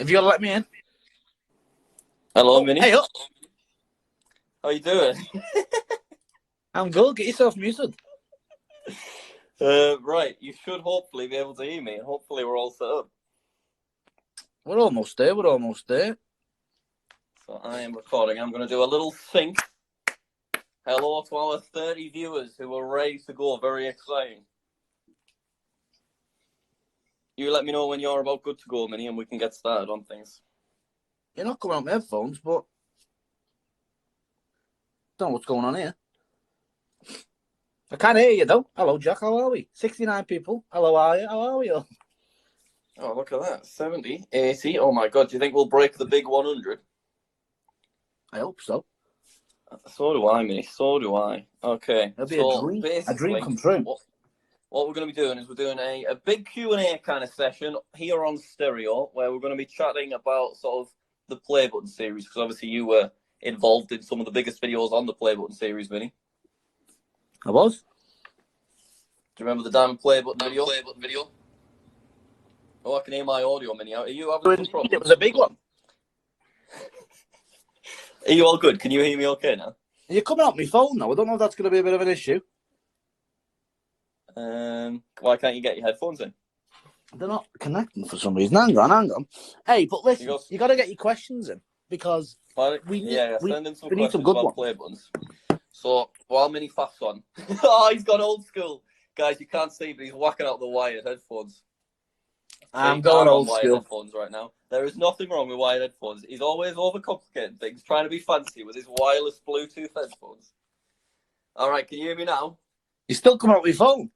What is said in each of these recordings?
Have you got to let me in? Hello, Minnie. Hey, up. How you doing? I'm good. Get yourself muted. Right, you should hopefully be able to hear me, and hopefully we're all set up. We're almost there. So I am recording. I'm going to do a little sync. Hello to our 30 viewers who are ready to go. Very exciting. You let me know when you're about good to go, Minnie, and we can get started on things. You're not coming out with headphones, but don't know what's going on here. I can't hear you, though. Hello, Jack. How are we? 69 people. Hello, are you? How are we all? Oh, look at that. 70, 80. Oh, my God. Do you think we'll break the big 100? I hope so. So do I, Minnie. So do I. Okay. It'll be So a dream come true. What we're going to be doing is we're doing a big Q&A kind of session here on Stereo, where we're going to be chatting about sort of the Play Button series, because obviously you were involved in some of the biggest videos on the Play Button series, Minnie. I was. Do you remember the Diamond Play Button video? Oh, I can hear my audio, Minnie. Are you having some problems? It was a big one. Are you all good? Can you hear me okay now? You're coming out my phone now. I don't know if that's going to be a bit of an issue. Why can't you get your headphones in? They're not connecting for some reason. Hang on. Hey, but listen, you got to get your questions in because we send in some we need some questions good about ones. Play Buttons. So while Minnie fasts on, oh, he's gone old school, guys. You can't see, but he's whacking out the wired headphones. I'm going old wired school. Headphones right now. There is nothing wrong with wired headphones. He's always overcomplicating things, trying to be fancy with his wireless Bluetooth headphones. All right, can you hear me now? You still coming out with your phone?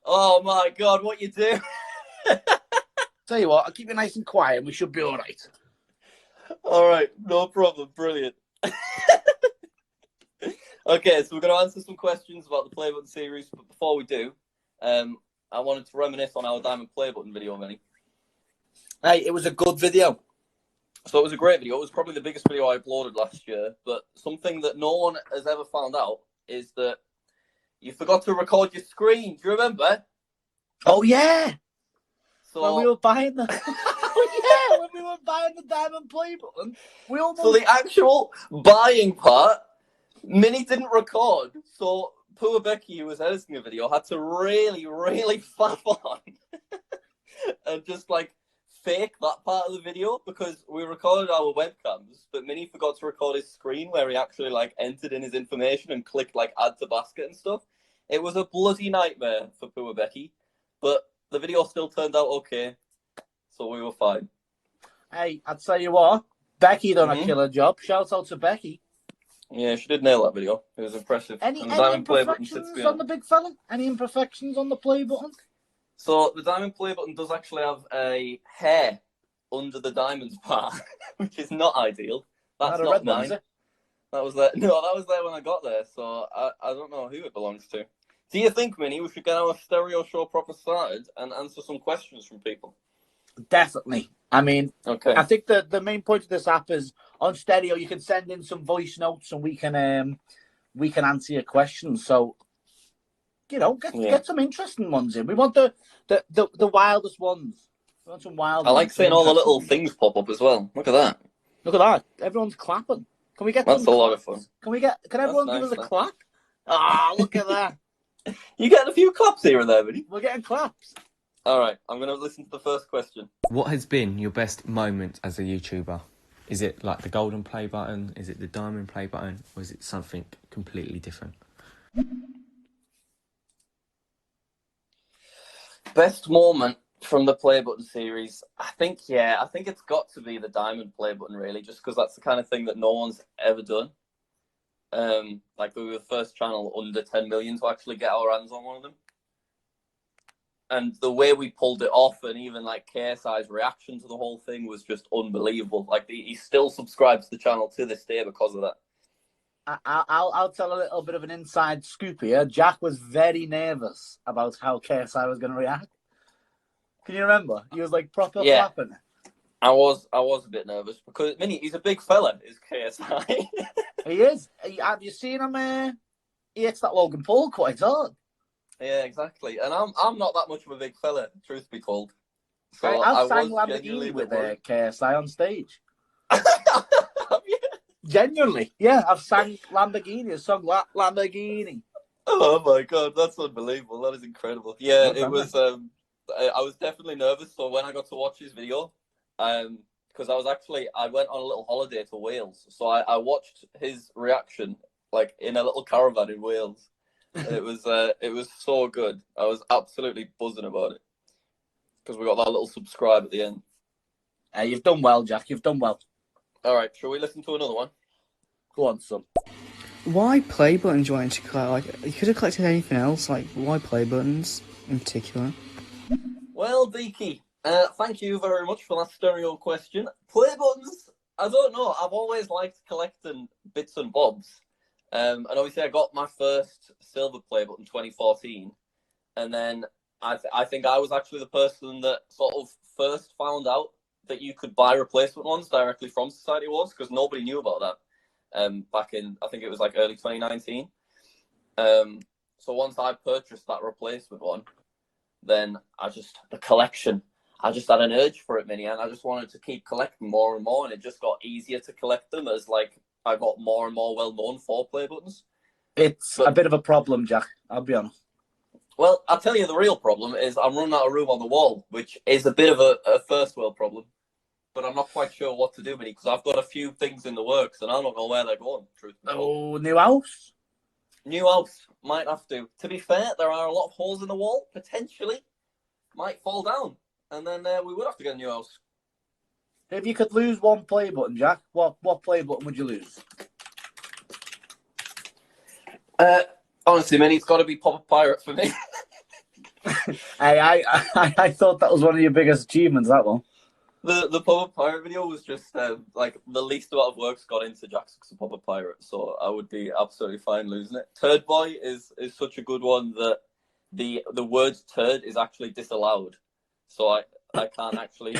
Oh my God, what you do? Tell you what, I'll keep you nice and quiet and we should be all right. All right, no problem. Brilliant. Okay, so we're going to answer some questions about the Play Button series, but before we do, I wanted to reminisce on our Diamond Play Button video, Minnie. Hey, it was a good video. So it was a great video. It was probably the biggest video I uploaded last year, but something that no one has ever found out is that you forgot to record your screen. Do you remember? Oh, yeah. So when we were buying the when we were buying the Diamond Play Button, we almost... So the actual buying part, Minnie didn't record, so poor Becky, who was editing the video, had to really faff on and just like fake that part of the video, because we recorded our webcams, but Minnie forgot to record his screen where he actually like entered in his information and clicked like add to basket and stuff. It was a bloody nightmare for poor Becky, but the video still turned out okay, so we were fine. Hey, I'd tell you what, Becky done a killer job. Shout out to Becky. Yeah, she did nail that video. It was impressive. Any imperfections on the big fella? Any imperfections on the play button? So the Diamond Play Button does actually have a hair under the diamonds part, which is not ideal. That's not mine. One, that was there. No, that was there when I got there. So I don't know who it belongs to. Do you think, Minnie, we should get our stereo show proper started and answer some questions from people? Definitely. I mean, okay. I think the main point of this app is on stereo. You can send in some voice notes and we can answer your questions. So, you know, get some interesting ones in. We want the wildest ones. We want some wild. I like seeing all the little things pop up as well. Look at that. Look at that. Everyone's clapping. Can we get? That's a lot of fun. Can everyone give us a clap? Ah, look at that. You're getting a few claps here and there, Minnie. We're getting claps. All right, I'm going to listen to the first question. What has been your best moment as a YouTuber? Is it like the golden play button? Is it the diamond play button? Or is it something completely different? Best moment from the Play Button series? I think it's got to be the diamond play button, really, just because that's the kind of thing that no one's ever done. Like we were the first channel under 10 million to actually get our hands on one of them. And the way we pulled it off, and even like KSI's reaction to the whole thing was just unbelievable. Like he still subscribes to the channel to this day because of that. I'll tell a little bit of an inside scoop here. Jack was very nervous about how KSI was going to react. Can you remember? He was like proper flapping. I was a bit nervous because he's a big fella, is KSI. He is. Have you seen him? He hits that Logan Paul quite hard. Yeah, exactly. And I'm not that much of a big fella, truth be told. So I've I sang was genuinely Lamborghini a with bit worried. KSI on stage. Have you? Genuinely, yeah, I've sang Lamborghini, a song Lamborghini. Oh my god, that's unbelievable. That is incredible. Yeah, Good it memory. was. I was definitely nervous. So when I got to watch his video, because I went on a little holiday to Wales, so I watched his reaction like in a little caravan in Wales. And it was so good. I was absolutely buzzing about it because we got that little subscribe at the end. You've done well, Jack. You've done well. All right, shall we listen to another one? Go on, son. Why play buttons you wanted to collect? Like, you could have collected anything else. Like, why play buttons in particular? Well, Deaky, thank you very much for that stereo question. Play buttons, I don't know. I've always liked collecting bits and bobs. And obviously, I got my first silver play button in 2014. And then I think I was actually the person that sort of first found out that you could buy replacement ones directly from Society Awards because nobody knew about that back in, I think it was like early 2019. So once I purchased that replacement one, then the collection, I just had an urge for it, Minnie, and I just wanted to keep collecting more and more, and it just got easier to collect them as like I got more and more well known for play buttons. It's a bit of a problem, Jack. I'll be honest. Well, I'll tell you the real problem is I'm running out of room on the wall, which is a bit of a first world problem. But I'm not quite sure what to do, Minnie, because I've got a few things in the works, and I don't know where they're going, truthfully. Oh, new house? New house, might have to. To be fair, there are a lot of holes in the wall, potentially. Might fall down, and then we would have to get a new house. If you could lose one play button, Jack, what play button would you lose? Honestly, Minnie, it's got to be Pop a Pirate for me. I thought that was one of your biggest achievements, that one. The Pop a Pirate video was just like the least amount of work's got into Jack Sucks a Pop a Pirate, so I would be absolutely fine losing it. Turd Boy is such a good one that the word turd is actually disallowed, so I can't actually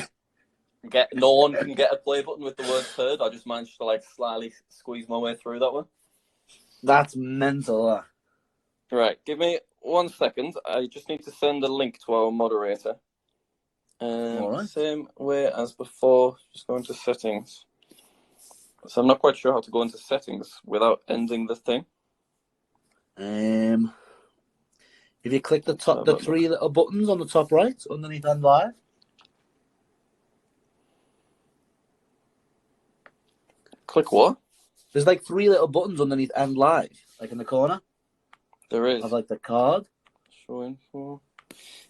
no one can get a play button with the word turd. I just managed to like slightly squeeze my way through that one. That's mental. Right, give me 1 second. I just need to send a link to our moderator. All right. Same way as before, just go into settings. So I'm not quite sure how to go into settings without ending the thing. If you click the three little buttons on the top right, underneath and live. Click what? There's like three little buttons underneath and live, like in the corner. There is. Of like the card. Show info.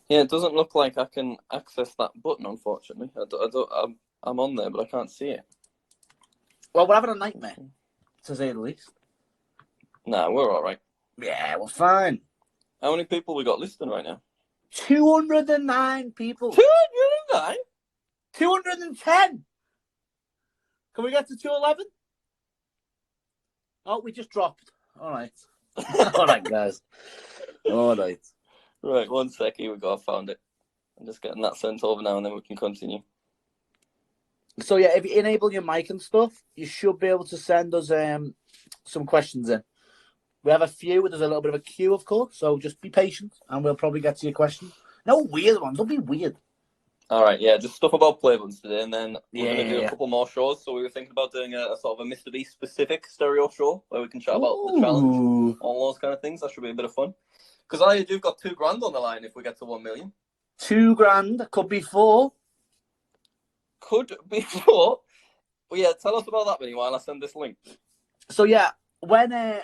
Yeah, it doesn't look like I can access that button, unfortunately. I'm on there, but I can't see it. Well, we're having a nightmare, to say the least. Nah, we're all right. Yeah, we're fine. How many people we got listening right now? 209 people. 209? 210. Can we get to 211? Oh, we just dropped. All right. All right, guys. All right. Right, 1 sec. Here we go. I found it. I'm just getting that sent over now, and then we can continue. So, yeah, if you enable your mic and stuff, you should be able to send us some questions in. We have a few. There's a little bit of a queue, of course, so just be patient, and we'll probably get to your question. No weird ones. Don't be weird. All right, yeah, just stuff about play buttons today, and then we're going to do a Yeah. couple more shows. So we were thinking about doing a sort of a Mr. Beast specific stereo show where we can chat about the challenge, all those kind of things. That should be a bit of fun. Because I do got $2,000 on the line if we get to 1 million. $2,000 could be 4. Could be 4. Well, yeah, tell us about that, Vinny, while I send this link. So yeah, when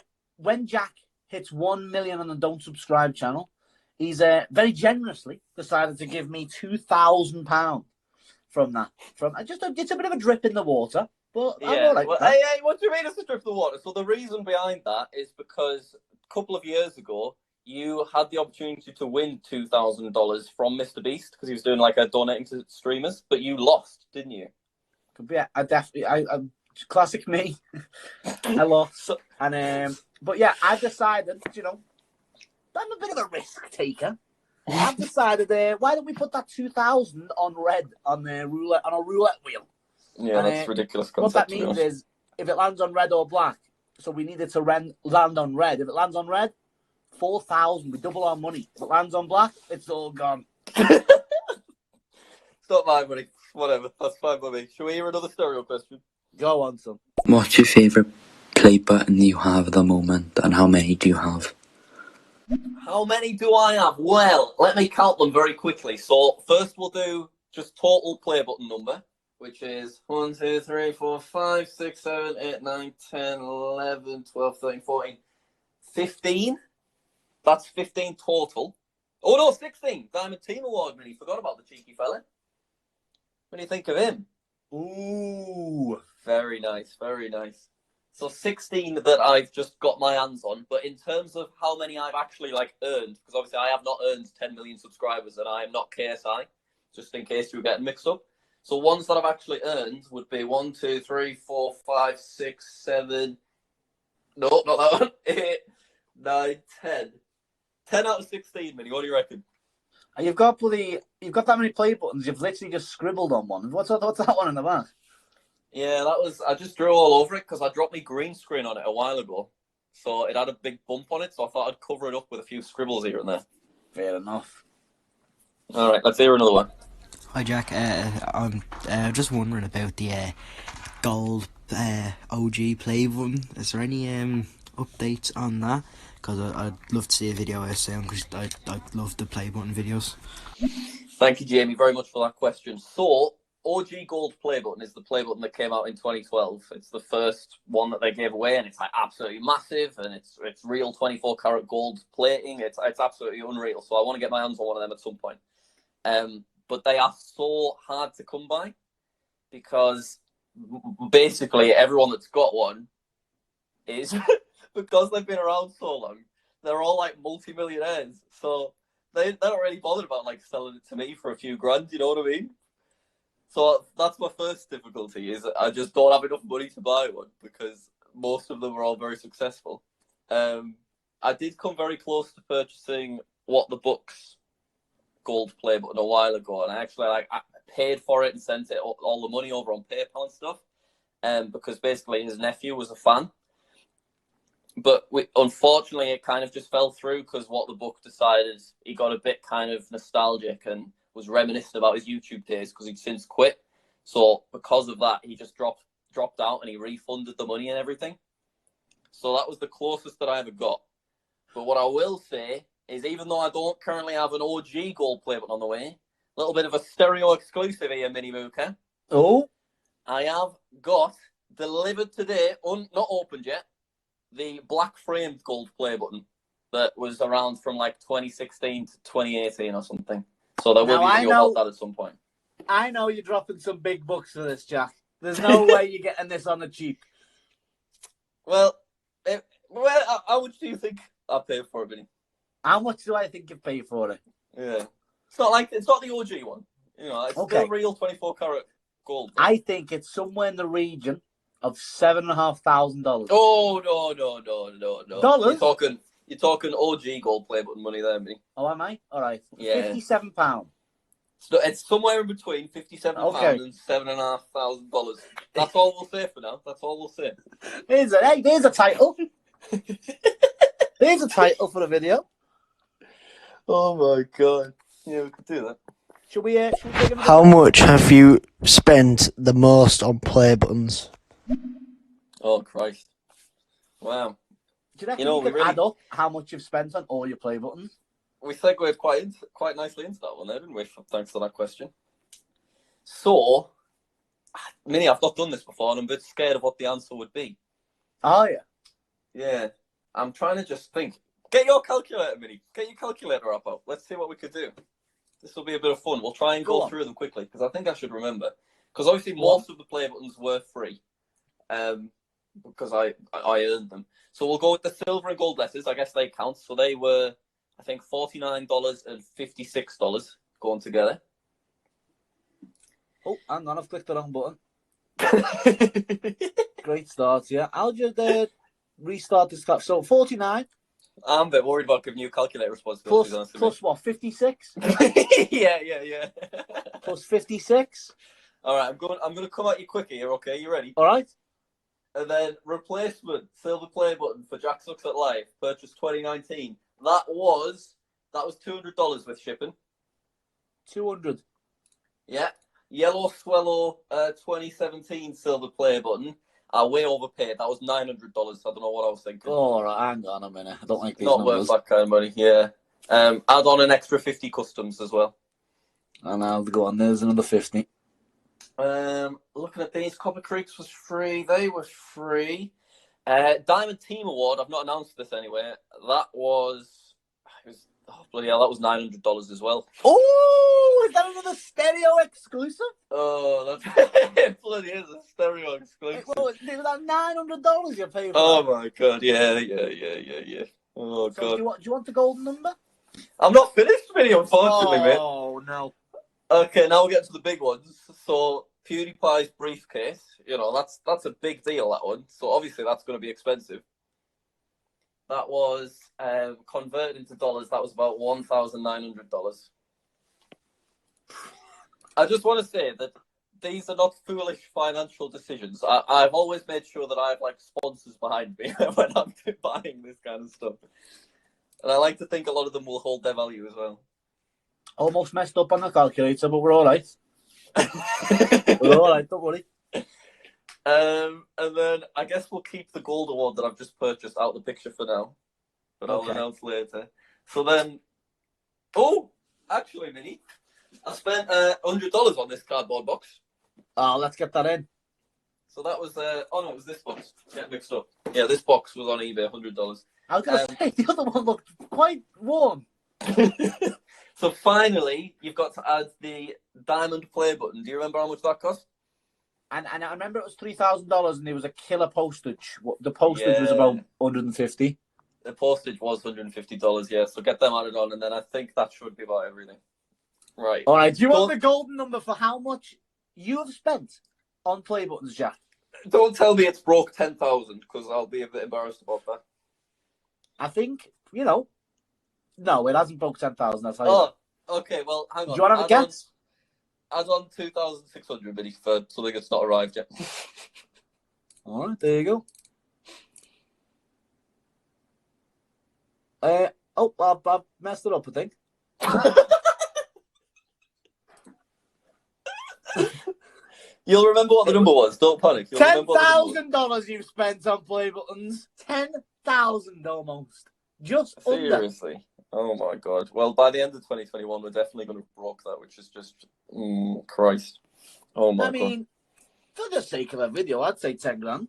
Jack hits 1 million on the Don't Subscribe channel, he's very generously decided to give me £2,000 from that. It's a bit of a drip in the water, but I'm all right. Well, hey, what do you mean it's a drip in the water? So the reason behind that is because a couple of years ago, you had the opportunity to win $2,000 from Mr. Beast because he was doing like a donating to streamers, but you lost, didn't you? Yeah, I'm classic me. I lost, and but yeah, I decided, I'm a bit of a risk taker. I've decided, why don't we put that 2,000 on red on a roulette wheel? Yeah, and, that's ridiculous concept. What that means is, if it lands on red or black, so we need it to land on red. If it lands on red, 4,000. We double our money. If it lands on black, it's all gone. not mine, buddy. Whatever. That's fine by me. Shall we hear another stereo question? Go on, son. What's your favourite play button you have at the moment, and how many do you have? How many do I have? Well, let me count them very quickly. So first we'll do just total play button number, which is 1, 2, 3, 4, 5, 6, 7, 8, 9, 10, 11, 12, 13, 14, 15. That's 15 total. Oh no, 16. Diamond Team Award, Minnie. Forgot about the cheeky fella. What do you think of him? Ooh. Very nice, very nice. So 16 that I've just got my hands on, but in terms of how many I've actually earned, because obviously I have not earned 10 million subscribers and I am not KSI, just in case you were getting mixed up. So ones that I've actually earned would be 1, 2, 3, 4, 5, 6, 7. No, not that one. 8, 9, 10. 10 out of 16, Minnie. What do you reckon? And you've got that many play buttons. You've literally just scribbled on one. What's that one in the back? Yeah, I just drew all over it because I dropped my green screen on it a while ago. So it had a big bump on it, so I thought I'd cover it up with a few scribbles here and there. Fair enough. All right, let's hear another one. Hi Jack, I'm just wondering about the gold OG play button. Is there any updates on that? Because I'd love to see a video soon, because I love the play button videos. Thank you, Jamie, very much for that question. So, OG Gold play button is the play button that came out in 2012. It's the first one that they gave away, and it's absolutely massive, and it's real 24 karat gold plating. It's absolutely unreal. So I want to get my hands on one of them at some point. But they are so hard to come by because basically everyone that's got one is because they've been around so long. They're all multi-millionaires, so they're not really bothered about selling it to me for a few grand. You know what I mean? So that's my first difficulty, is I just don't have enough money to buy one because most of them are all very successful. I did come very close to purchasing What the Book's gold play button a while ago, and I actually I paid for it and sent it all the money over on PayPal and stuff, because basically his nephew was a fan. But unfortunately, it kind of just fell through because What the Book decided he got a bit kind of nostalgic and was reminiscent about his YouTube days because he'd since quit. So because of that, he just dropped out and he refunded the money and everything. So that was the closest that I ever got. But what I will say is, even though I don't currently have an OG gold play button on the way, a little bit of a stereo exclusive here, Mini Mooka. Oh, I have got delivered today, not opened yet, the black framed gold play button that was around from 2016 to 2018 or something. So there will be a video about that at some point. I know you're dropping some big bucks for this, Jack. There's no way you're getting this on the cheap. Well, how much do you think I paid for it, Vinny? How much do I think you pay for it? Yeah, it's not the OG one. It's still real 24 karat gold. Though. I think it's somewhere in the region of $7,500. Oh no! Dollars? You're talking OG gold play button money there, Vinny. Oh, am I? All right. Yeah. £57. So it's somewhere in between £57 and $7,500. That's all we'll say for now. That's all we'll say. There's a title. There's a title for the video. Oh my god! Yeah, we could do that. Should we take a How much have you spent the most on play buttons? Oh Christ! Wow. Do you reckon you could add up how much you've spent on all your play buttons? We segued quite nicely into that one there, didn't we? Thanks for that question. So, Minnie, I've not done this before, and I'm a bit scared of what the answer would be. Oh, yeah. Yeah. I'm trying to just think. Get your calculator, Minnie. Get your calculator up. Let's see what we could do. This will be a bit of fun. We'll try and go through them quickly, because I think I should remember. Because obviously most of the play buttons were free, because I earned them. So we'll go with the silver and gold letters. I guess they count. So they were, I think, $49 and $56 going together. Oh, hang on. I've clicked the wrong button. Great start, yeah. I'll just restart this clap. So 49. I'm a bit worried about giving you calculator responsibilities. Plus what, 56? Yeah. Plus 56. All right, I'm going to come at you quicker here, okay? You ready? All right. And then replacement silver play button for JackSucksAtLife, purchase 2019. That was $200 with shipping. 200. Yeah. Yellow Swallow 2017 silver play button. I way overpaid. That was $900. I don't know what I was thinking. Oh, right, hang on a minute. I don't like these Not numbers. worth that kind of money, yeah. Add on an extra 50 customs as well. And I'll go on. There's another 50. Looking at these, Copper Creeks was free. They were free. Diamond Team Award. I've not announced this anyway. That was bloody hell. That was $900 as well. Oh, is that another stereo exclusive? Oh, that bloody is a stereo exclusive. Well, it was that $900 you paid for. Oh that. my god! Yeah. Oh So god. do you want the golden number? I'm not finished with it, unfortunately, mate. Oh no. Okay, now we get to the big ones. So PewDiePie's briefcase, that's a big deal, that one. So obviously that's going to be expensive. That was converted into dollars. That was about $1,900. I just want to say that these are not foolish financial decisions. I've always made sure that I have sponsors behind me when I'm buying this kind of stuff, and I like to think a lot of them will hold their value as well. Almost messed up on the calculator, but we're all right. We're all right, don't worry. And then I guess we'll keep the gold award that I've just purchased out of the picture for now, but I'll announce later. So then, actually, Minnie, I spent $100 on this cardboard box. Oh, let's get that in. So that was it was this box. Get mixed up. Yeah, this box was on eBay, $100. I was gonna say the other one looked quite warm. So finally, you've got to add the diamond play button. Do you remember how much that cost? And I remember it was $3,000, and there was a killer postage. The postage was about $150. The postage was $150. Yeah. So get them added on, and then I think that should be about everything. Right. All right. Do you want the golden number for how much you have spent on play buttons, Jack? Don't tell me it's broke 10,000, because I'll be a bit embarrassed about that. I think no, it hasn't broke 10,000. I'll tell you. Oh, okay. Well, hang on. Do you want to have a guess? Add on 2,600 Minnie for something that's not arrived yet. All right, there you go. I've messed it up, I think. You'll remember what the number was. Don't panic. $10,000 you've spent on play buttons. 10,000 almost. Just seriously. Under. Oh my god. Well, by the end of 2021, we're definitely going to broke that, which is just Christ. Oh my god. I mean, for the sake of a video, I'd say 10 grand.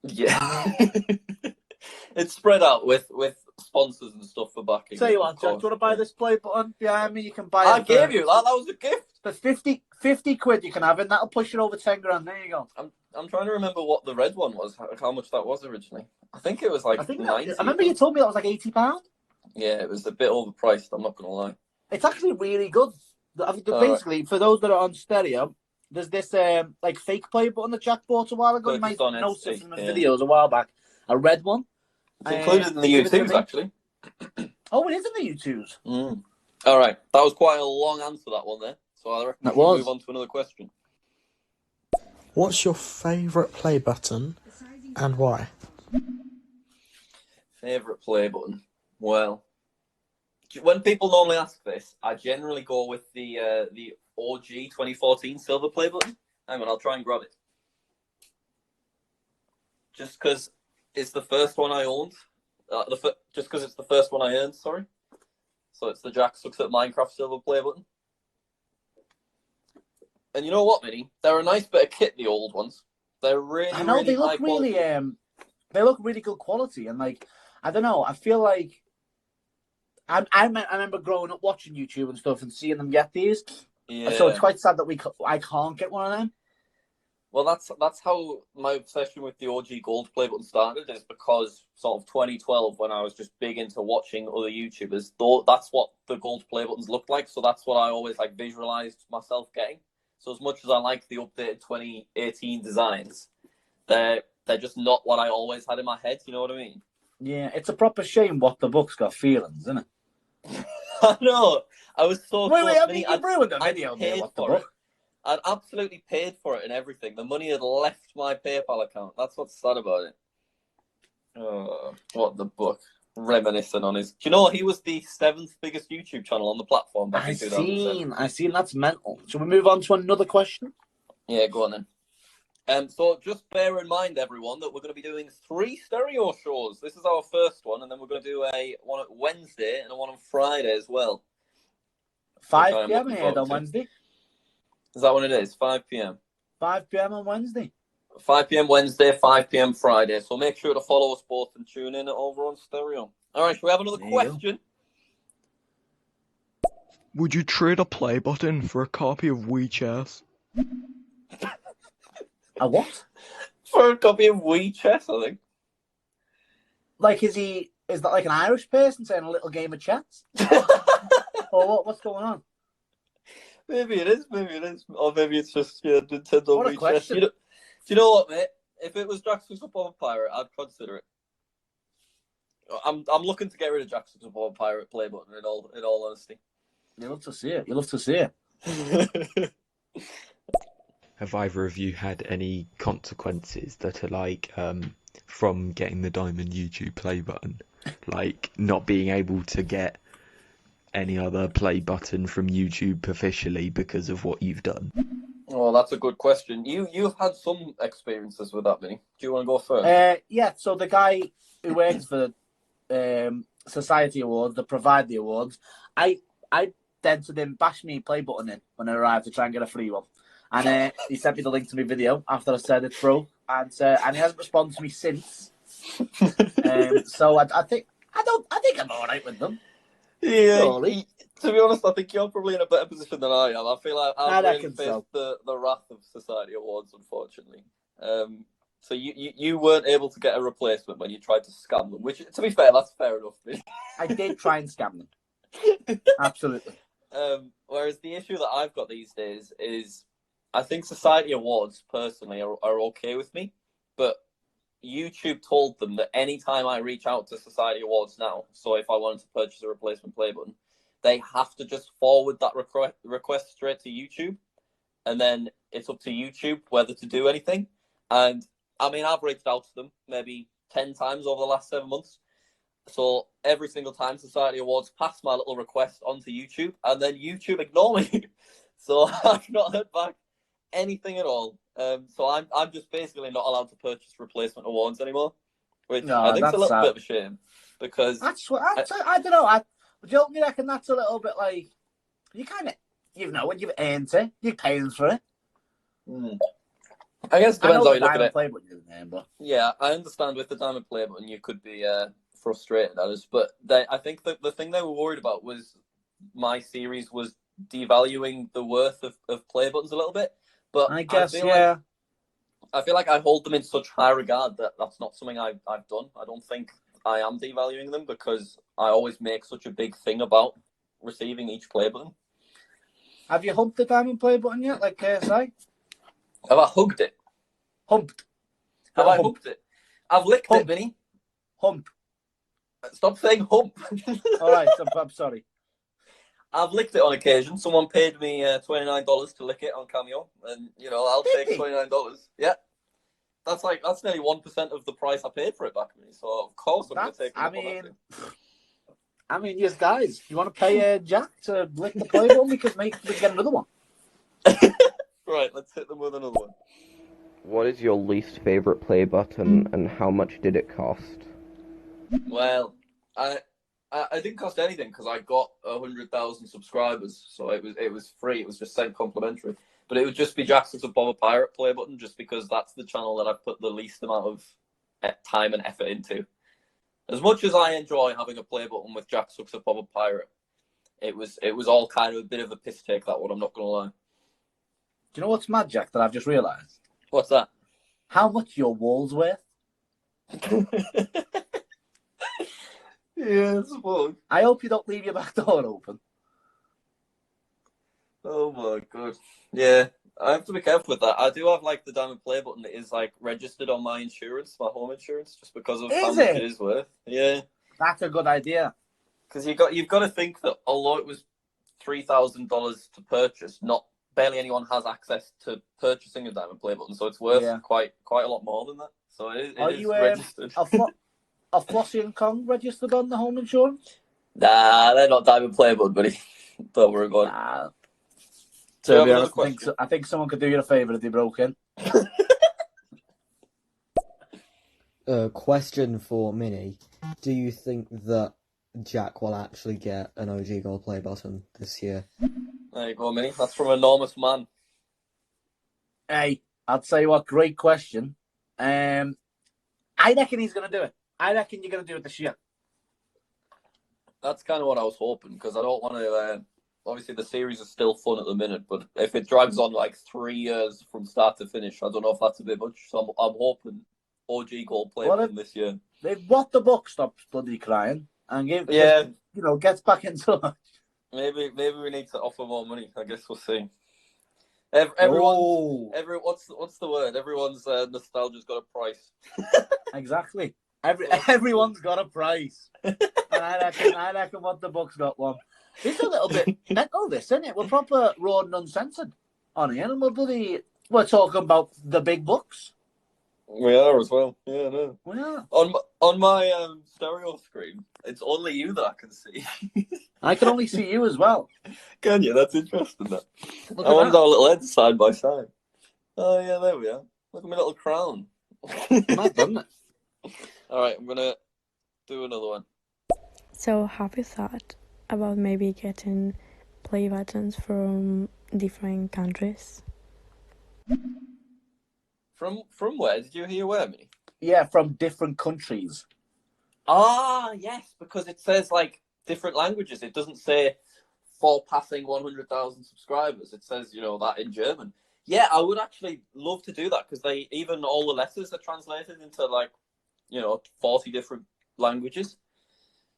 Yeah. It's spread out with sponsors and stuff for backing. Tell you what, Jack, do you want to buy this play button behind me? You can buy it. I gave you that. That was a gift. For 50 quid you can have it, and that'll push it over 10 grand. There you go. I'm trying to remember what the red one was, how much that was originally. I think it was like 90. I remember you told me that was like £80. Yeah, it was a bit overpriced, I'm not going to lie. It's actually really good. Basically, for those that are on stereo, there's this fake play button that Jack bought a while ago. You might notice it from the videos a while back. A red one. It's included in the YouTubes, actually. Oh, it is in the YouTubes. All right. That was quite a long answer, that one there. So I reckon we should move on to another question. What's your favourite play button and why? Favourite play button? Well, when people normally ask this, I generally go with the OG 2014 silver play button. Hang on, I'll try and grab it. Just because it's the first one I owned. Just because it's the first one I earned, sorry. So it's the JackSucksAtMinecraft silver play button. And you know what, Minnie? They're a nice bit of kit, the old ones. They're really, I know, really they look really, they look really good quality. And I don't know, I feel like I remember growing up watching YouTube and stuff and seeing them get these. Yeah. So it's quite sad that I can't get one of them. Well, that's how my obsession with the OG gold play button started, is because sort of 2012, when I was just big into watching other YouTubers, that's what the gold play buttons looked like. So that's what I always visualized myself getting. So as much as I like the updated 2018 designs, they're just not what I always had in my head. You know what I mean? Yeah, it's a proper shame what the book's got feelings, isn't it? I know. I was so wait, I mean, you ruined the video there, what the book. I'd absolutely paid for it and everything. The money had left my PayPal account. That's what's sad about it. Oh, what the book. reminiscing on his. Do you know he was the 7th biggest YouTube channel on the platform back in 2007? I seen. That's mental. Shall we move on to another question? Yeah, go on then. So just bear in mind, everyone, that we're going to be doing 3 stereo shows. This is our first one, and then we're going to do one on Wednesday and one on Friday as well. 5 p.m. here on Wednesday. Is that what it is? 5 p.m. 5 p.m. on Wednesday. 5 p.m. Wednesday, 5 p.m. Friday. So make sure to follow us both and tune in over on stereo. All right, shall we have another question? Would you trade a play button for a copy of WeChat? A what? For a copy of WeChat, I think. Like, is that like an Irish person saying a little game of chess? Or what's going on? Maybe it is. Or maybe it's just Nintendo What a WeChat. question. Do you know what, mate? If it was JackSucksAtLife Above a Pirate, I'd consider it. I'm looking to get rid of JackSucksAtLife Above a Pirate play button, in all honesty. You love to see it. Have either of you had any consequences that are like from getting the diamond YouTube play button? Like not being able to get any other play button from YouTube officially because of what you've done? Oh, that's a good question. You've had some experiences with that, Vinny. Do you want to go first? Yeah, so the guy who works for Society Awards, that provide the awards, I dented him, bashed me play button in when I arrived to try and get a free one. And he sent me the link to my video after I said it's broke, and he hasn't responded to me since. So I think I'm all right with them. Yeah. To be honest, I think you're probably in a better position than I am. I feel like I've really faced the wrath of Society Awards, unfortunately. So you weren't able to get a replacement when you tried to scam them, which, to be fair, that's fair enough. I did try and scam them. Absolutely. Whereas the issue that I've got these days is I think Society Awards, personally, are okay with me, but YouTube told them that anytime I reach out to Society Awards now, so if I wanted to purchase a replacement play button, they have to just forward that request straight to YouTube, and then it's up to YouTube whether to do anything. And I mean, I've reached out to them maybe 10 times over the last 7 months. So every single time Society Awards pass my little request onto YouTube, and then YouTube ignore me. So I've not heard back anything at all. So I'm just basically not allowed to purchase replacement awards anymore, which I think is a little bit of a shame, because that's what I don't know. Don't you reckon that's a little bit like you kind of, when you've earned it, you're paying for it. I guess it depends how you look at it. Play button name, but yeah, I understand with the diamond play button you could be frustrated at us, but I think that the thing they were worried about was my series was devaluing the worth of play buttons a little bit. But I guess, I feel like I hold them in such high regard that that's not something I've done. I don't think I am devaluing them, because I always make such a big thing about receiving each play button. Have you humped the diamond play button yet, like KSI? Have I hugged it? Humped. Have I humped it? I've licked it, Vinny. Hump. Stop saying hump. All right, I'm sorry. I've licked it on occasion. Someone paid me $29 to lick it on Cameo, and I'll take $29. Yeah, that's nearly 1% of the price I paid for it back to me. So of course I'm going to take it. I mean, yes, guys, you want to pay Jack to lick the play button? We can get another one. Right, let's hit them with another one. What is your least favorite play button, and how much did it cost? Well, I didn't cost anything because I got 100,000 subscribers, so it was free. It was just sent complimentary. But it would just be JackSucksAtLife Above a Pirate play button, just because that's the channel that I've put the least amount of time and effort into. As much as I enjoy having a play button with JackSucksAtLife Above a Pirate, it was all kind of a bit of a piss take, that one. I'm not gonna lie. Do you know what's mad, Jack? That I've just realised. What's that? How much your wall's worth? Yeah, I suppose. I hope you don't leave your back door open. Oh my god. Yeah, I have to be careful with that. I do have the diamond play button that is registered on my insurance, my home insurance, just because of how much it is worth. Yeah. That's a good idea. Because you've got to think that although it was $3,000 to purchase, barely anyone has access to purchasing a diamond play button, so it's worth quite a lot more than that. So it is registered. Are Flossie and Kong registered on the home insurance? Nah, they're not Diamond Play Button, buddy. Don't worry about it. Nah. Do you have To be another honest, question? I think someone could do you a favour if they broke in. Question for Minnie. Do you think that Jack will actually get an OG Gold Play button this year? There you go, Minnie. That's from an enormous man. Hey, I'll tell you what, great question. I reckon he's going to do it. I reckon you're going to do it this year. That's kind of what I was hoping, because I don't want to... obviously, the series is still fun at the minute, but if it drags on like 3 years from start to finish, I don't know if that's a bit much. So I'm hoping OG Gold Play button this year. If What the Book stops bloody crying and gets back into it. Maybe we need to offer more money. I guess we'll see. What's the word? Everyone's nostalgia's got a price. Exactly. Everyone's got a price. And I reckon What the Book's got one. It's a little bit mental, this, isn't it? We're proper raw and uncensored on here, and we're talking about the big books. We are as well. Yeah, no. We are. On my stereo screen, it's only you that I can see. I can only see you as well. Can you? That's interesting. That. Look I at wanted that. our little heads side by side. Oh yeah, there we are. Look at my little crown. Mad, doesn't it? All right, I'm gonna do another one. So, have you thought about maybe getting play buttons from different countries? From where? Did you hear where, Minnie? Yeah, from different countries. Ah, yes, because it says like different languages. It doesn't say for passing 100,000 subscribers. It says, that in German. Yeah, I would actually love to do that, because even all the letters are translated into 40 different languages.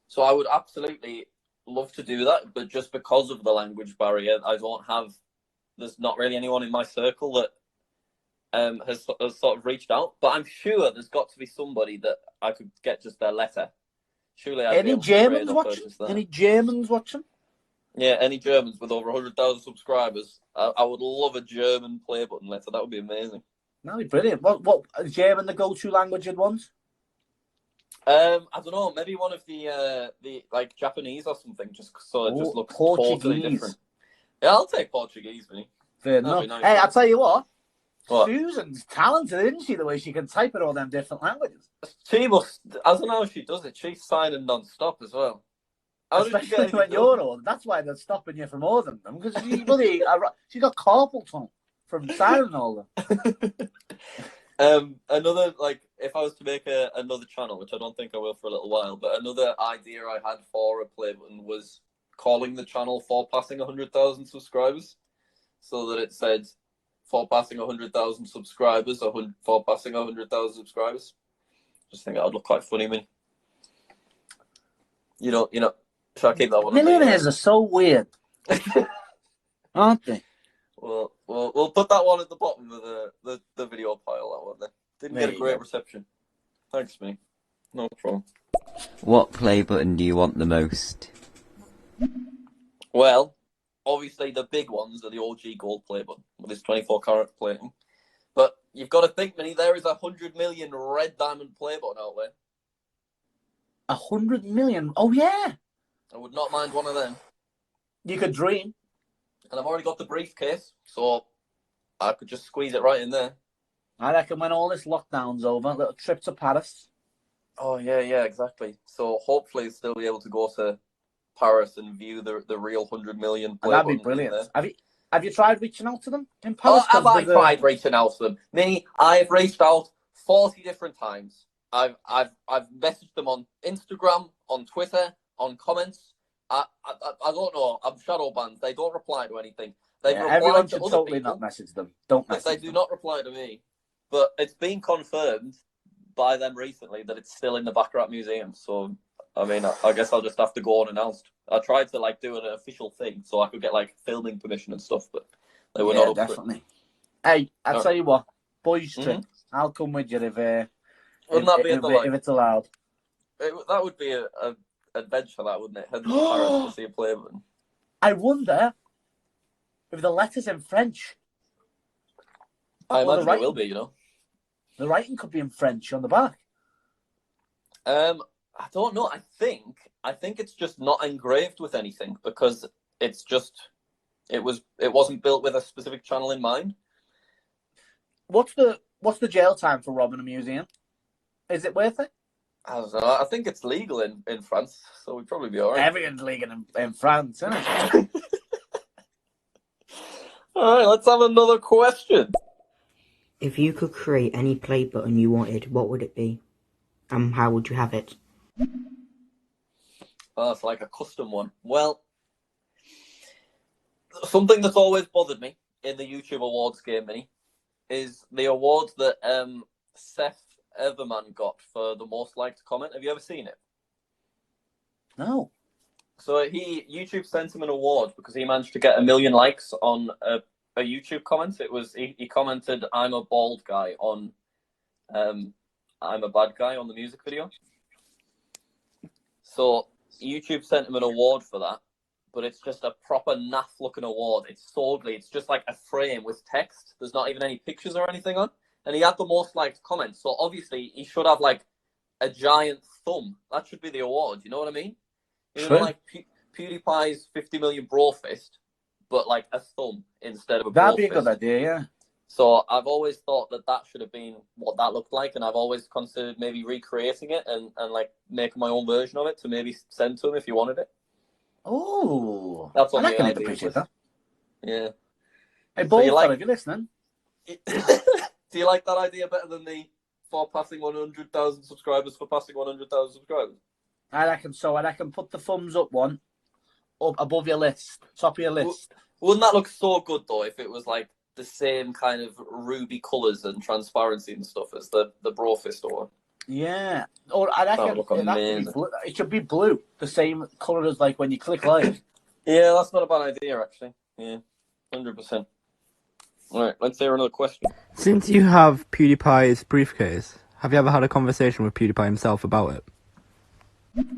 So I would absolutely love to do that, but just because of the language barrier, there's not really anyone in my circle that has sort of reached out. But I'm sure there's got to be somebody that I could get just their letter. Surely I'd be able to trade or purchase that. Any Germans watching? Yeah, any Germans with over 100,000 subscribers. I would love a German play button letter. That would be amazing. That'd be brilliant. What German the go-to language you'd want? I don't know. Maybe one of the like Japanese or something, just so it just looks totally different. Yeah, I'll take Portuguese, Vinny. Fair enough. Nice. Hey, I'll tell you what. What? Susan's talented, isn't she? The way she can type in all them different languages. She must. I don't know how she does it. She's signing non-stop as well. Especially when you're old. That's why they're stopping you from ordering them, because she got carpal tunnel from signing all them. Another, if I was to make another channel, which I don't think I will for a little while, but another idea I had for a play button was calling the channel for passing 100,000 subscribers, so that it said for passing 100,000 subscribers or for passing 100,000 subscribers. Just think that would look quite funny, man. Should I keep that one? Millionaires are so weird, aren't they? Well, we'll put that one at the bottom of the video pile. That one there didn't get a great reception. Thanks, me. No problem. What play button do you want the most? Well, obviously the big ones are the OG gold play button with its 24-karat plating. But you've got to think, Minnie, there is 100 million red diamond play button out there. 100 million? Oh yeah. I would not mind one of them. You could dream. And I've already got the briefcase, so I could just squeeze it right in there. I reckon when all this lockdown's over, a little trip to Paris. Oh, yeah, exactly. So hopefully still be able to go to Paris and view the real 100 million play That'd be brilliant. Have you tried reaching out to them in Paris? Oh, have I tried reaching out to them? Minnie, I've reached out 40 different times. I've messaged them on Instagram, on Twitter, on comments. I don't know. I'm shadow banned. They don't reply to anything. Everyone should totally not message them. Don't message them. They do not reply to me. But it's been confirmed by them recently that it's still in the Baccarat Museum. So, I mean, I guess I'll just have to go unannounced. I tried to do an official thing so I could get filming permission and stuff, but they were not up definitely. For it. Hey, I'll tell you what, boys trip. I'll come with you if it's allowed. That would be a adventure, that wouldn't it? Heading to Paris to see a play button. I wonder if the letter's in French. I imagine it will be, The writing could be in French on the back. I don't know. I think it's just not engraved with anything because it wasn't built with a specific channel in mind. What's the jail time for robbing a museum? Is it worth it? I don't know. I think it's legal in France, so we'd probably be all right. Everything's legal in France, isn't it? All right, let's have another question. If you could create any play button you wanted, what would it be? And how would you have it? Oh, it's like a custom one. Well, something that's always bothered me in the YouTube Awards game, Mini, is the award that Seth Everman got for the most liked comment. Have you ever seen it? No. So YouTube sent him an award because he managed to get 1 million likes on a YouTube comment. It was he commented, "I'm a bald guy" on "I'm a bad guy" on the music video. So YouTube sent him an award for that, but it's just a proper naff looking award. It's so ugly. It's just like a frame with text. There's not even any pictures or anything on. And he had the most liked comments, so obviously he should have like a giant thumb. That should be the award. You know what I mean? You know, like PewDiePie's 50 million bro fist, but like a thumb instead of a bro fist. That'd be a good idea, yeah. So I've always thought that should have been what that looked like, and I've always considered maybe recreating it and like making my own version of it to maybe send to him if he wanted it. Oh, that's what I can appreciate that. Yeah. Hey, Bald fella, if you're listening. Do you like that idea better than the for passing 100,000 subscribers for passing 100,000 subscribers? I reckon so. I reckon put the thumbs up one up above your list, top of your list. Wouldn't that look so good though if it was like the same kind of ruby colours and transparency and stuff as the Brofist one? Yeah. Or I reckon it should be blue, the same colour as like when you click like. Yeah, that's not a bad idea actually. Yeah, 100%. All right, let's hear another question. Since you have PewDiePie's briefcase, have you ever had a conversation with PewDiePie himself about it?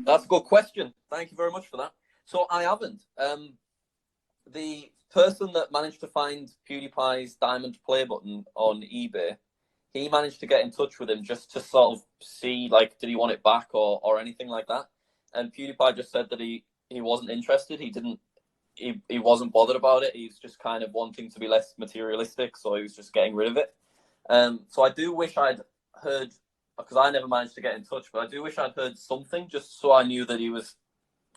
That's a good question. Thank you very much for that. So I haven't. The person that managed to find PewDiePie's diamond play button on eBay, he managed to get in touch with him just to sort of see, like, did he want it back or anything like that. And PewDiePie just said that he wasn't interested. He wasn't bothered about it. He's just kind of wanting to be less materialistic, so he was just getting rid of it. So I do wish I'd heard, because I never managed to get in touch, but I do wish I'd heard something just so I knew that he was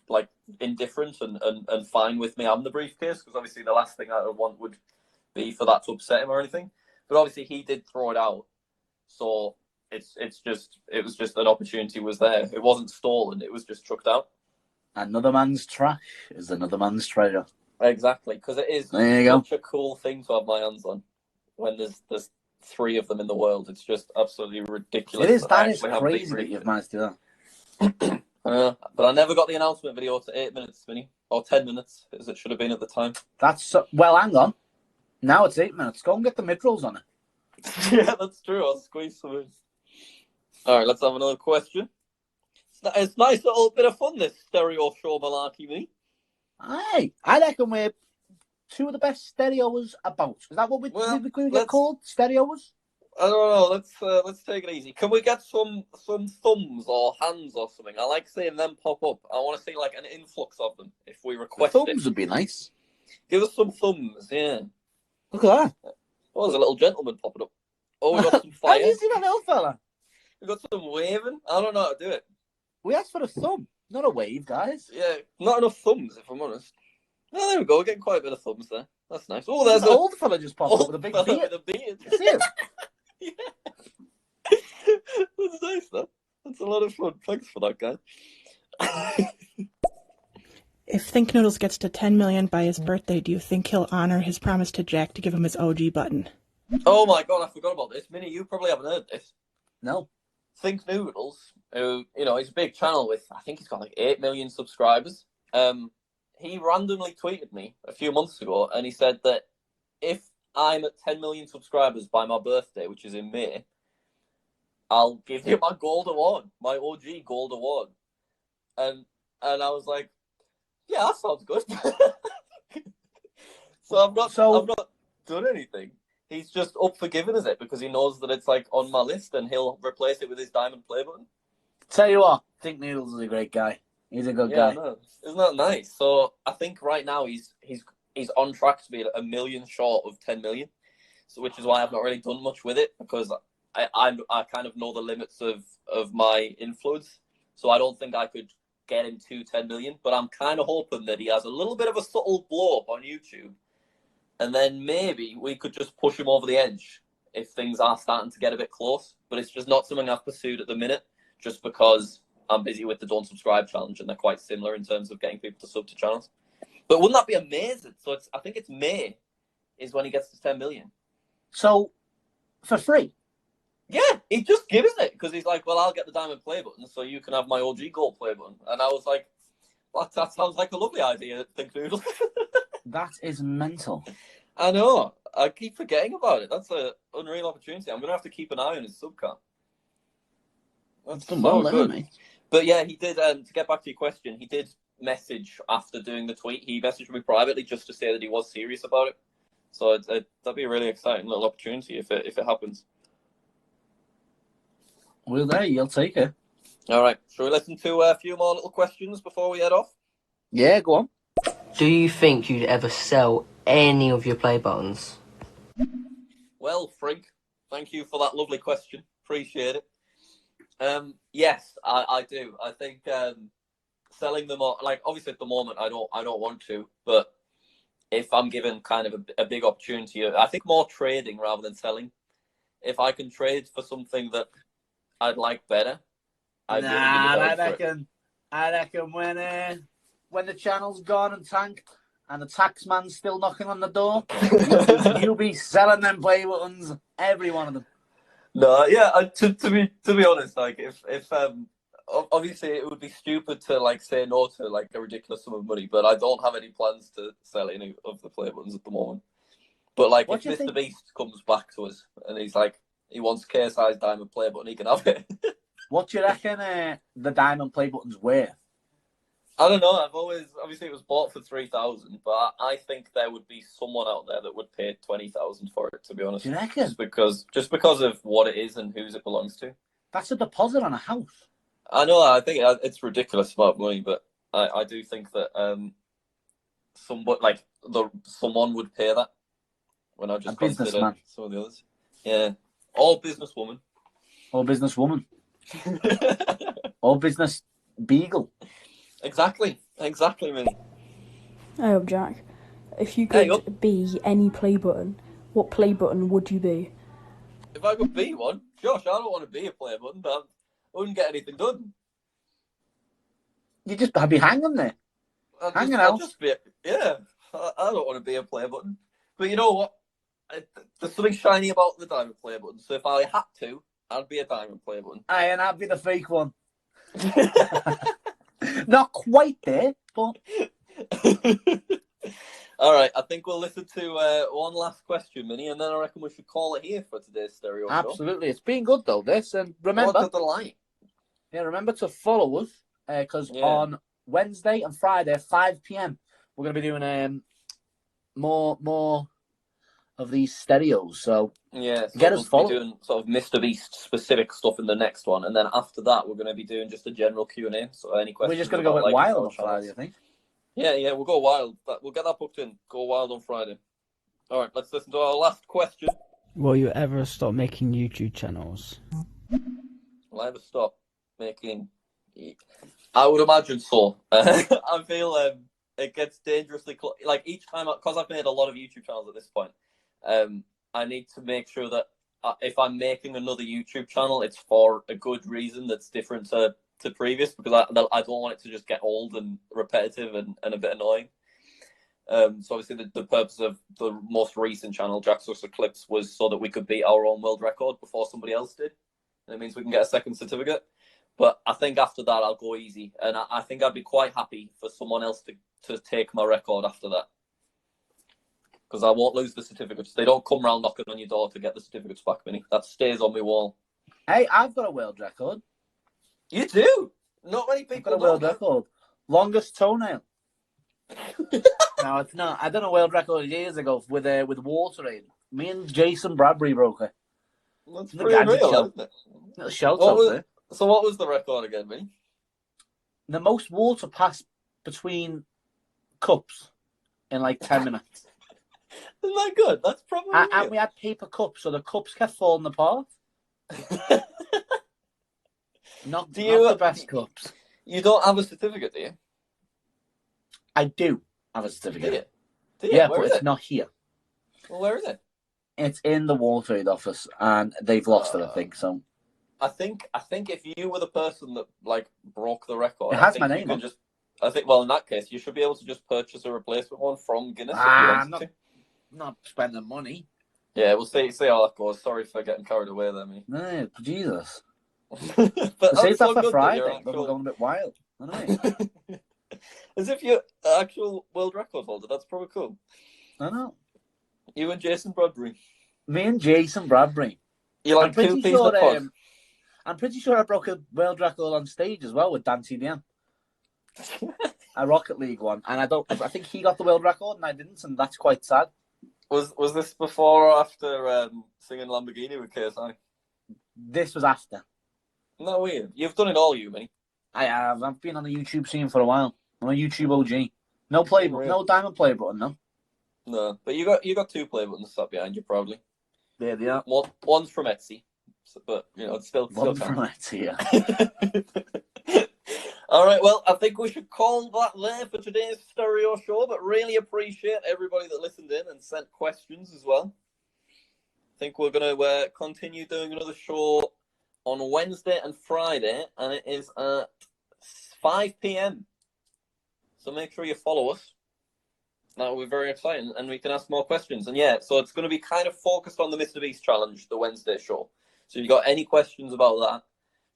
like indifferent and fine with me and the briefcase, because obviously the last thing I would want would be for that to upset him or anything. But obviously he did throw it out, so it was just an opportunity was there. It wasn't stolen, it was just chucked out. Another man's trash is another man's treasure. Exactly, because it is such a cool thing to have my hands on when there's 3 of them in the world. It's just absolutely ridiculous. It is. That is crazy that you've managed to do that. But I never got the announcement video to 8 minutes, Vinny, or 10 minutes, as it should have been at the time. Well, hang on. Now it's 8 minutes. Go and get the mid-rolls on it. Yeah, that's true. I'll squeeze some in. All right, let's have another question. It's nice little bit of fun, this stereo show malarkey, me. Aye, I reckon we're 2 of the best stereos about. Is that what we get called? Stereos? I don't know. Let's take it easy. Can we get some thumbs or hands or something? I like seeing them pop up. I want to see like an influx of them if we request it. Thumbs would be nice. Give us some thumbs, yeah. Look at that. Oh, there's a little gentleman popping up. Oh, we got some fire. Have you seen that little fella? We got some waving. I don't know how to do it. We asked for a thumb, not a wave, guys. Yeah, not enough thumbs, if I'm honest. Oh, there we go. We're getting quite a bit of thumbs there. That's nice. Oh, there's an old fella just popped up with a big beard. See him? Yeah. That's nice, though. That's a lot of fun. Thanks for that, guy. If Think Noodles gets to 10 million by his birthday, do you think he'll honor his promise to Jack to give him his OG button? Oh my god, I forgot about this. Minnie, you probably haven't heard this. No. Think Noodles, who, he's a big channel with, I think he's got like 8 million subscribers. He randomly tweeted me a few months ago, and he said that if I'm at 10 million subscribers by my birthday, which is in May, I'll give you my gold award, my OG gold award. And I was like, yeah, that sounds good. So I've not done anything. He's just up for giving us it because he knows that it's like on my list and he'll replace it with his diamond play button. Tell you what, I think Noodles is a great guy. He's a good guy. No, isn't that nice? So I think right now he's on track to be 1 million short of 10 million. So which is why I've not really done much with it, because I kind of know the limits of my influence. So I don't think I could get him to 10 million. But I'm kind of hoping that he has a little bit of a subtle blow up on YouTube, and then maybe we could just push him over the edge if things are starting to get a bit close. But it's just not something I've pursued at the minute, just because I'm busy with the Don't Subscribe challenge, and they're quite similar in terms of getting people to sub to channels. But wouldn't that be amazing? So I think it's May is when he gets to 10 million. So, for free? Yeah, he just gives it, because he's like, well, I'll get the diamond play button, so you can have my OG gold play button. And I was like, well, that sounds like a lovely idea, Think Noodle. That is mental. I know. I keep forgetting about it. That's an unreal opportunity. I'm going to have to keep an eye on his sub count. That's done so well, good. hasn't he? But yeah, he did, to get back to your question, he did message after doing the tweet. He messaged me privately just to say that he was serious about it. So that'd be a really exciting little opportunity if it happens. Well, there, you'll take it. All right. Shall we listen to a few more little questions before we head off? Yeah, go on. Do you think you'd ever sell any of your play buttons? Well, Frink, thank you for that lovely question. Appreciate it. Yes, I do. I think selling them, like, obviously at the moment I don't want to, but if I'm given kind of a big opportunity, I think more trading rather than selling. If I can trade for something that I'd like better, I reckon when the channel's gone and tanked and the tax man's still knocking on the door, you'll be selling them play buttons, every one of them. No, yeah. To be honest, like if obviously it would be stupid to like say no to like a ridiculous sum of money, but I don't have any plans to sell any of the play buttons at the moment. But like if Mr. Beast comes back to us and he's like he wants K-size diamond play button, he can have it. What do you reckon the diamond play button's worth? I don't know. Obviously it was bought for 3,000, but I think there would be someone out there that would pay 20,000 for it. To be honest, do you reckon? Just because of what it is and whose it belongs to. That's a deposit on a house. I know. I think it's ridiculous amount of money, but I do think that someone would pay that. When I just consider some of the others. Yeah, all businesswoman. All businesswoman. All business beagle. Exactly, Minnie. I hope, Jack. If you could be any play button, what play button would you be? If I could be one, Josh, I don't want to be a play button, but I wouldn't get anything done. I'd be hanging there. Hanging out. Yeah, I don't want to be a play button. But you know what? There's something shiny about the diamond play button. So if I had to, I'd be a diamond play button. Aye, and I'd be the fake one. Not quite there, but... All right, I think we'll listen to one last question, Minnie, and then I reckon we should call it here for today's stereo show. Absolutely. It's been good, though, this. And remember... What did like? Yeah, remember to follow us, because on Wednesday and Friday, 5 p.m, we're going to be doing more of these stereos. So get us followed. We'll be doing sort of Mr. Beast specific stuff in the next one, and then after that, we're going to be doing just a general Q&A. So any questions? We're just going to go wild on Friday, I think. Yeah, we'll go wild. We'll get that booked in. Go wild on Friday. All right, let's listen to our last question. Will you ever stop making YouTube channels? Will I ever stop making? I would imagine so. I feel it gets dangerously close. Like each time, because I've made a lot of YouTube channels at this point, I need to make sure that if I'm making another YouTube channel, it's for a good reason that's different to previous, because I don't want it to just get old and repetitive and a bit annoying. So obviously the purpose of the most recent channel, JackSucksAtLife, was so that we could beat our own world record before somebody else did. And it means we can get a second certificate. But I think after that, I'll go easy. And I think I'd be quite happy for someone else to take my record after that. Because I won't lose the certificates. They don't come round knocking on your door to get the certificates back, Minnie. That stays on my wall. Hey, I've got a world record. You do? Not many people I've got a world record. Longest toenail. No, it's not. I done a world record years ago with water in. Me and Jason Bradbury broke it. That's pretty real, isn't it? Little shout out there. So what was the record again, Vinny? The most water passed between cups in like 10 minutes. Isn't that good? That's probably And we had paper cups, so the cups kept falling apart. Not the best cups. You don't have a certificate, do you? I do have a certificate. Do you? Yeah, Where but is it's it? not here. Well, where is it? It's in the water trade office, and they've lost it, I think. So I think if you were the person that like broke the record, it has I my think you name could on. just. I think, well, in that case, you should be able to just purchase a replacement one from Guinness if you I'm wanted to. not spending money. Yeah, we'll see how that goes. Sorry for getting carried away there, mate. No, Jesus. But Save that's that so for good Friday that when you're we're going a bit wild. You know what I mean? As if you're actual world record holder. That's probably cool. I know. You and Jason Bradbury. Me and Jason Bradbury. You like two peas in a pod? I'm pretty sure I broke a world record on stage as well with Dan TDM. A Rocket League one, and I think he got the world record and I didn't, and that's quite sad. Was this before or after singing Lamborghini with KSI? This was after. No, weird. You've done it all, you, mate. I have. I've been on the YouTube scene for a while. I'm a YouTube OG. No diamond play button, no. No, but you got two play buttons sat behind you, probably. There they are. One's from Etsy, but it's still One from Etsy. Yeah. All right, well, I think we should call that there for today's stereo show, but really appreciate everybody that listened in and sent questions as well. I think we're going to continue doing another show on Wednesday and Friday, and it is at 5 p.m. So make sure you follow us. That will be very exciting, and we can ask more questions. And yeah, so it's going to be kind of focused on the Mr. Beast challenge, the Wednesday show. So if you got any questions about that,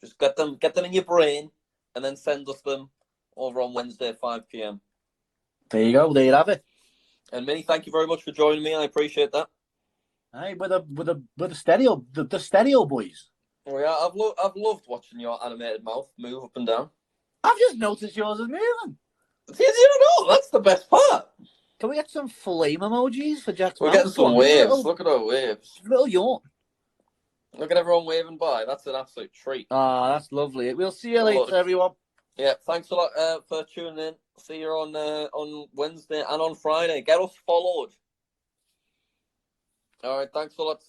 just get them in your brain, and then send us them over on Wednesday at 5 p.m. There you go. There you have it. And Minnie, thank you very much for joining me. I appreciate that. Hey, with the stereo, the stereo boys. Oh yeah, I've loved watching your animated mouth move up and down. I've just noticed yours is moving. See, you don't know. That's the best part. Can we get some flame emojis for Jack's We're mouth? getting some waves. Look at our waves. Little yawn. Look at everyone waving by. That's an absolute treat. Ah, that's lovely. We'll see you later, everyone. Yeah, thanks a lot for tuning in. See you on Wednesday and on Friday. Get us followed. All right, thanks a lot.